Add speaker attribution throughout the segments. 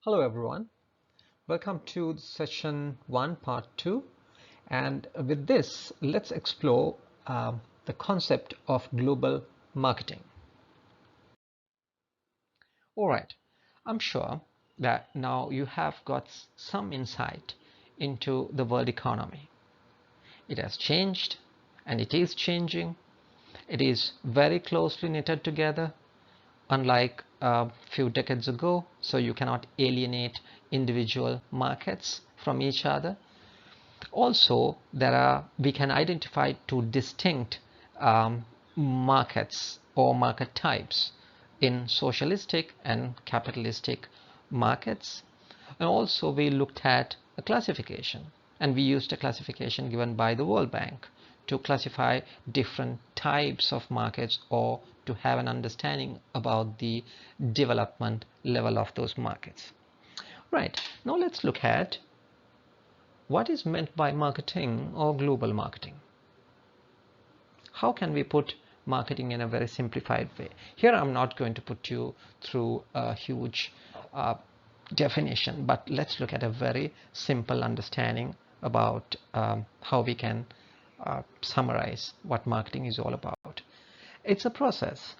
Speaker 1: Hello everyone, welcome to session 1 part 2, and with this let's explore the concept of global marketing. Alright, I'm sure that now you have got some insight into the world economy. It has changed and it is changing. It is very closely knitted together, unlike a few decades ago, so you cannot alienate individual markets from each other. Also, we can identify two distinct markets or market types in socialistic and capitalistic markets. And also we looked at a classification, and we used a classification given by the World Bank to classify different types of markets or to have an understanding about the development level of those markets. Right, now let's look at what is meant by marketing or global marketing. How can we put marketing in a very simplified way? Here I'm not going to put you through a huge definition, but let's look at a very simple understanding about how we can summarize what marketing is all about. It's a process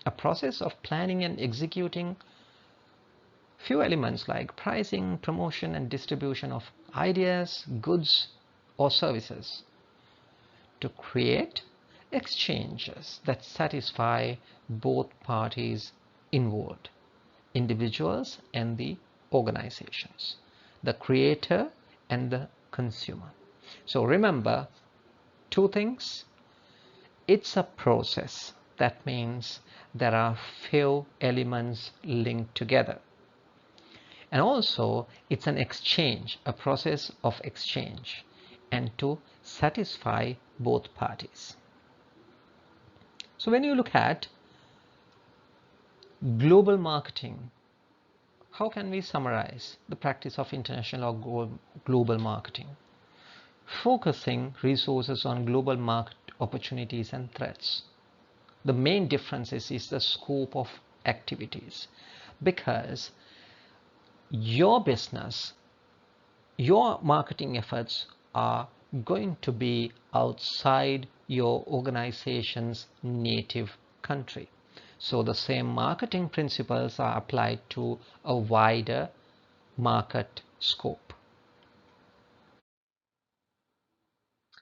Speaker 1: of planning and executing few elements like pricing, promotion, and distribution of ideas, goods, or services to create exchanges that satisfy both parties involved, individuals and the organizations, the creator and the consumer. So remember two things. It's a process. That means there are few elements linked together. And also it's an exchange, a process of exchange, and to satisfy both parties. So when you look at global marketing, how can we summarize the practice of international or global marketing? Focusing resources on global market opportunities and threats. The main difference is the scope of activities, because your business, your marketing efforts are going to be outside your organization's native country. So the same marketing principles are applied to a wider market scope.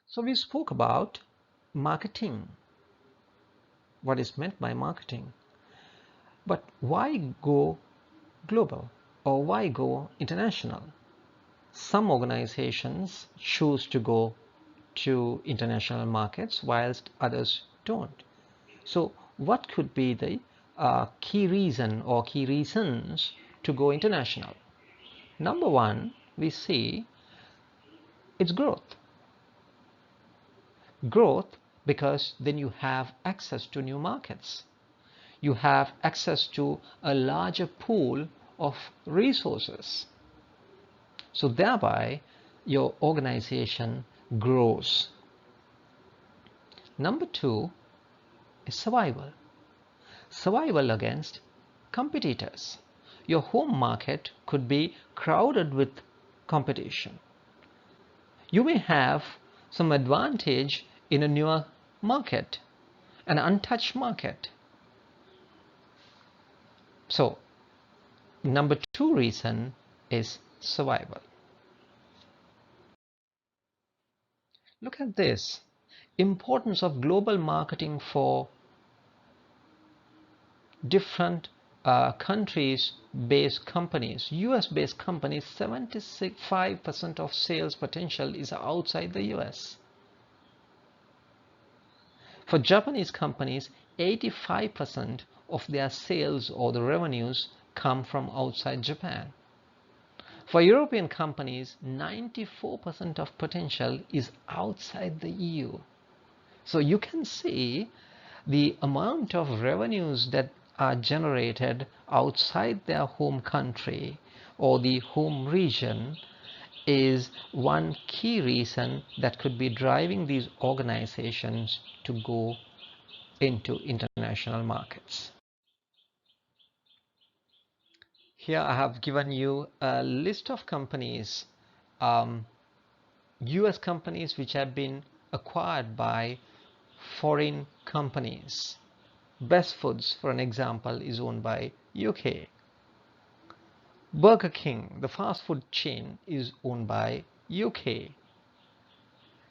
Speaker 1: So we spoke about marketing, what is meant by marketing. But why go global, or why go international? Some organizations choose to go to international markets whilst others don't. So what could be the key reason or key reasons to go international? Number one, we see it's growth. Growth, because then you have access to new markets. You have access to a larger pool of resources. So thereby your organization grows. Number two is survival. Survival against competitors. Your home market could be crowded with competition. You may have some advantage in a newer market, an untouched market. So number two reason is survival. Look at this. Importance of global marketing for different countries based companies. US based companies, 75% of sales potential is outside the US. For Japanese companies, 85% of their sales or the revenues come from outside Japan. For European companies, 94% of potential is outside the EU. So you can see the amount of revenues that are generated outside their home country or the home region is one key reason that could be driving these organizations to go into international markets. Here I have given you a list of companies, US companies which have been acquired by foreign companies. Best Foods, for an example, is owned by UK. Burger King, the fast food chain, is owned by UK.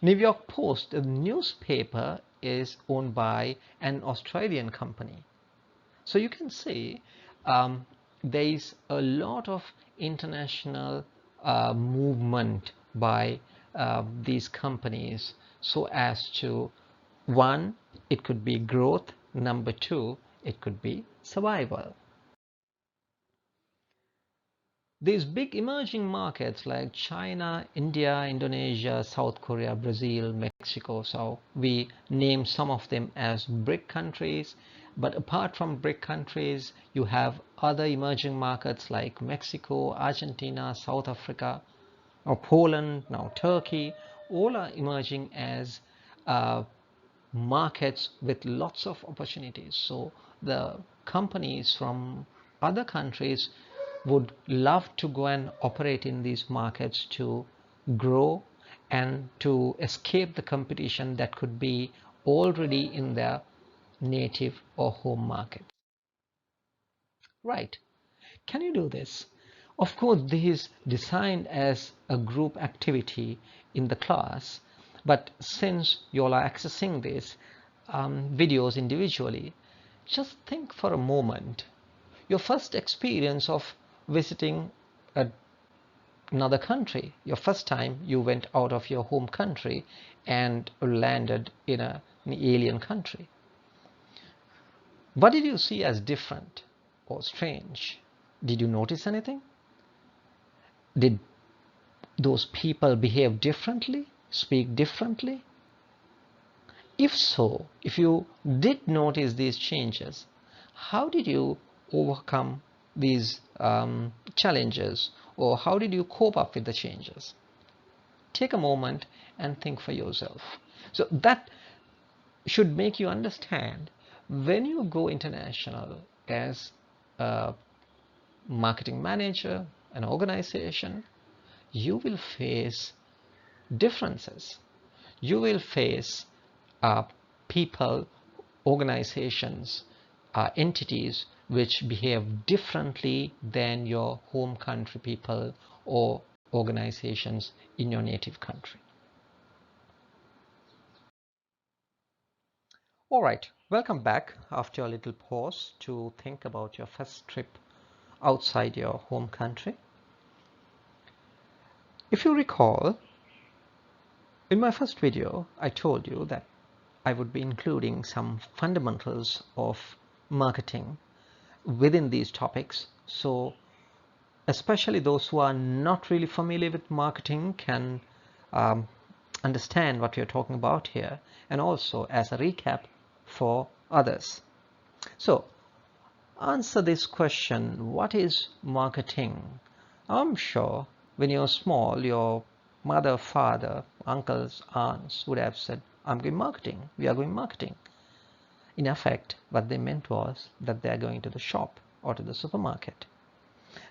Speaker 1: New York Post, the newspaper, is owned by an Australian company. So you can see there is a lot of international movement by these companies, so as to, one, it could be growth, number two, it could be survival. These big emerging markets like China, India, Indonesia, South Korea, Brazil, Mexico, so we name some of them as BRIC countries, but apart from BRIC countries, you have other emerging markets like Mexico, Argentina, South Africa, or Poland, now Turkey. All are emerging as markets with lots of opportunities. So the companies from other countries would love to go and operate in these markets to grow and to escape the competition that could be already in their native or home market. Right. Can you do this? Of course, this is designed as a group activity in the class, but since you all are accessing these videos individually, just think for a moment your first experience of visiting another country, your first time you went out of your home country and landed in an alien country. What did you see as different or strange? Did you notice anything? Did those people behave differently, speak differently? If so, if you did notice these changes, how did you overcome these challenges, or how did you cope up with the changes? Take a moment and think for yourself. So that should make you understand, when you go international as a marketing manager, an organization, you will face differences. You will face people, organizations, entities which behave differently than your home country people or organizations in your native country. All right, welcome back after a little pause to think about your first trip outside your home country. If you recall, in my first video, I told you that I would be including some fundamentals of marketing within these topics, so especially those who are not really familiar with marketing can understand what we are talking about here, and also as a recap for others. So answer this question: what is marketing? I'm sure when you're small, your mother, father, uncles, aunts would have said, I'm going marketing, we are going marketing. In effect, what they meant was that they are going to the shop or to the supermarket.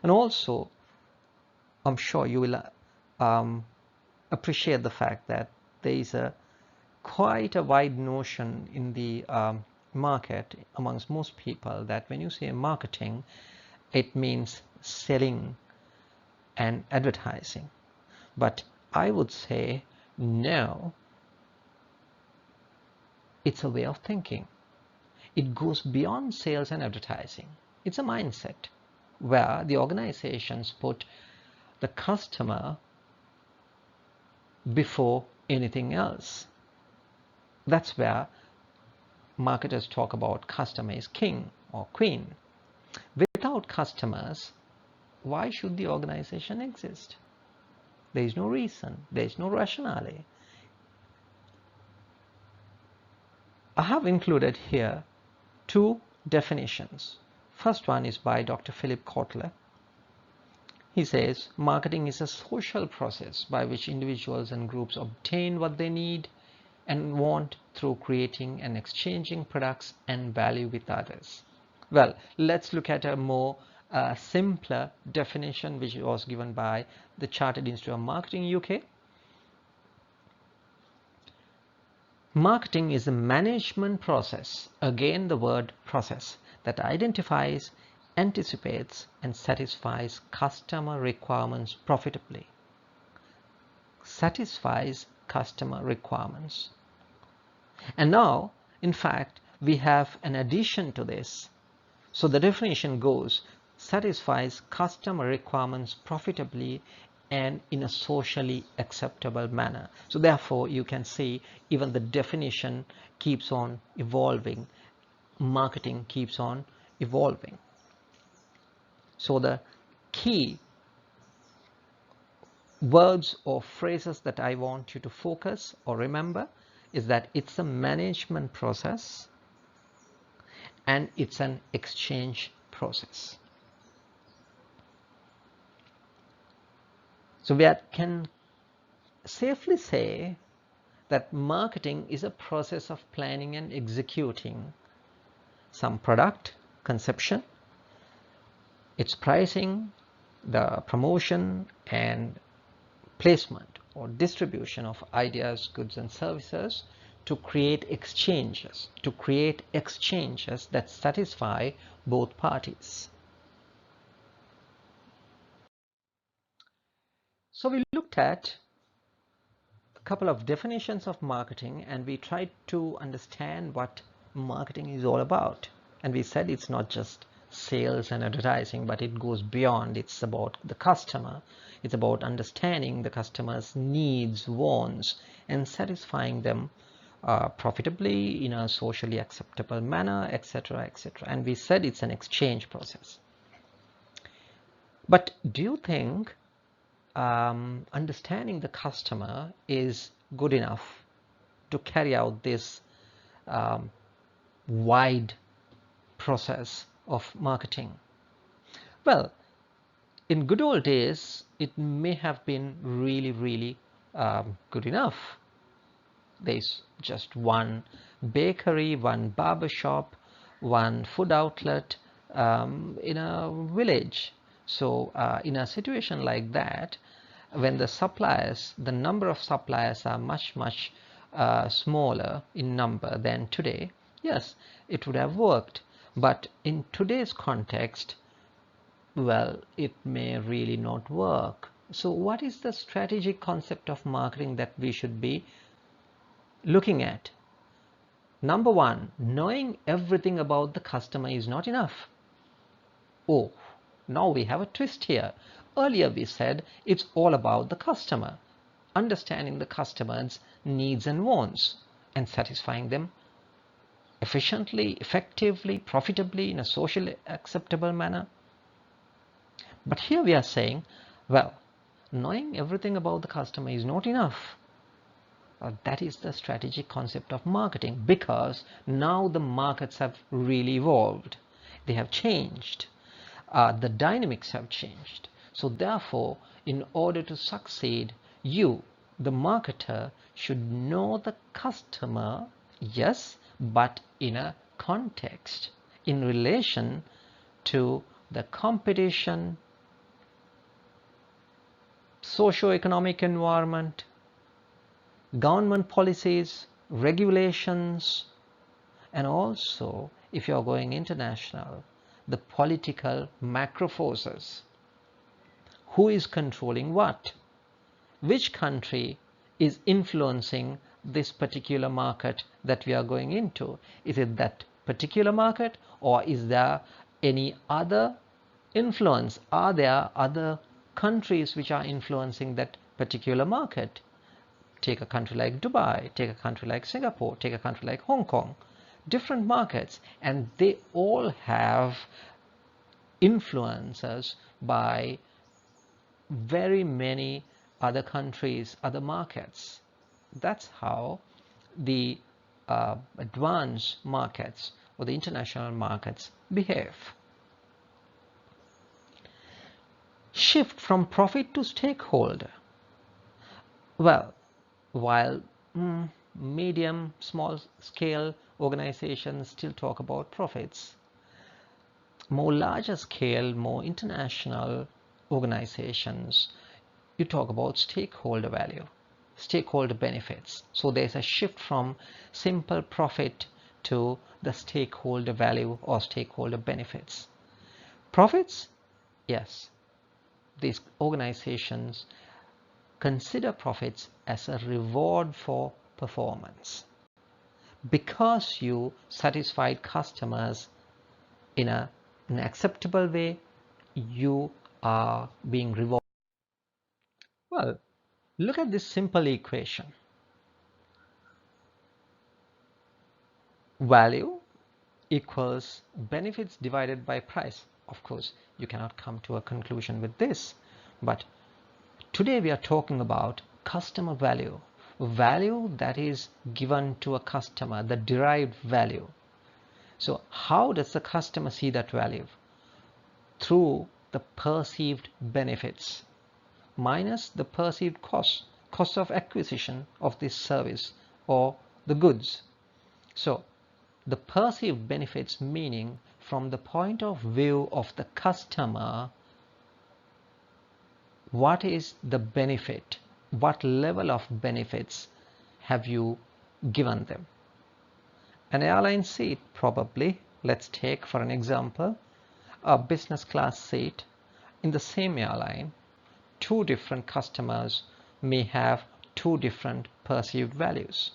Speaker 1: And also, I'm sure you will appreciate the fact that there is quite a wide notion in the market amongst most people that when you say marketing, it means selling and advertising. But I would say no, it's a way of thinking. It goes beyond sales and advertising. It's a mindset where the organizations put the customer before anything else. That's where marketers talk about customer is king or queen. Without customers, why should the organization exist? There is no reason, there is no rationale. I have included here two definitions. First one is by Dr. Philip Kotler. He says, marketing is a social process by which individuals and groups obtain what they need and want through creating and exchanging products and value with others. Well, let's look at a more a simpler definition which was given by the Chartered Institute of Marketing UK. Marketing is a management process, again the word process, that identifies, anticipates and satisfies customer requirements profitably. Satisfies customer requirements. And now, in fact, we have an addition to this. So the definition goes, satisfies customer requirements profitably and in a socially acceptable manner. So therefore, you can see even the definition keeps on evolving. Marketing keeps on evolving. So the key words or phrases that I want you to focus or remember is that it's a management process and it's an exchange process. So we can safely say that marketing is a process of planning and executing some product conception, its pricing, the promotion and placement or distribution of ideas, goods and services to create exchanges that satisfy both parties. So we looked at a couple of definitions of marketing and we tried to understand what marketing is all about. And we said it's not just sales and advertising, but it goes beyond. It's about the customer. It's about understanding the customer's needs, wants, and satisfying them profitably in a socially acceptable manner, etc., etc. And we said it's an exchange process. But do you think understanding the customer is good enough to carry out this wide process of marketing? Well, in good old days, it may have been really good enough. There's just one bakery, one barber shop, one food outlet in a village. So in a situation like that, when the number of suppliers are much smaller in number than today, yes, it would have worked. But in today's context, well, it may really not work. So what is the strategic concept of marketing that we should be looking at? Number one, knowing everything about the customer is not enough. Oh, now we have a twist here. Earlier we said it's all about the customer, understanding the customer's needs and wants and satisfying them efficiently, effectively, profitably in a socially acceptable manner. But here we are saying, well, knowing everything about the customer is not enough. That is the strategic concept of marketing, because now the markets have really evolved. They have changed. The dynamics have changed. So therefore, in order to succeed, you, the marketer, should know the customer, yes, but in a context, in relation to the competition, socio-economic environment, government policies, regulations, and also, if you are going international, the political macro forces. Who is controlling what? Which country is influencing this particular market that we are going into? Is it that particular market, or is there any other influence? Are there other countries which are influencing that particular market? Take a country like Dubai, take a country like Singapore, take a country like Hong Kong, different markets, and they all have influences by very many other countries, other markets. That's how the advanced markets or the international markets behave. Shift from profit to stakeholder. Well, while medium, small scale organizations still talk about profits, more larger scale, more international organizations, you talk about stakeholder value, stakeholder benefits. So there's a shift from simple profit to the stakeholder value or stakeholder benefits. Profits, yes, these organizations consider profits as a reward for performance. Because you satisfied customers in an acceptable way, you are being rewarded. Well, look at this simple equation. Value equals benefits divided by price. Of course, you cannot come to a conclusion with this, but today we are talking about customer value, value that is given to a customer, the derived value. So how does the customer see that value? Through the perceived benefits minus the perceived cost of acquisition of this service or the goods. So the perceived benefits, meaning from the point of view of the customer, what is the benefit? What level of benefits have you given them? An airline seat, probably, let's take for an example, a business class seat in the same airline, two different customers may have two different perceived values.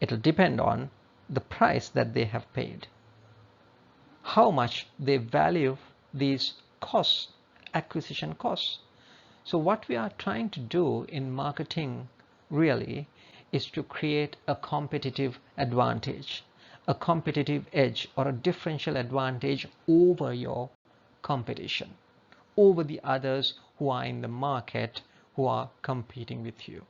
Speaker 1: It will depend on the price that they have paid, how much they value these costs, acquisition costs. So what we are trying to do in marketing really is to create a competitive advantage, a competitive edge or a differential advantage over your competition, over the others who are in the market who are competing with you.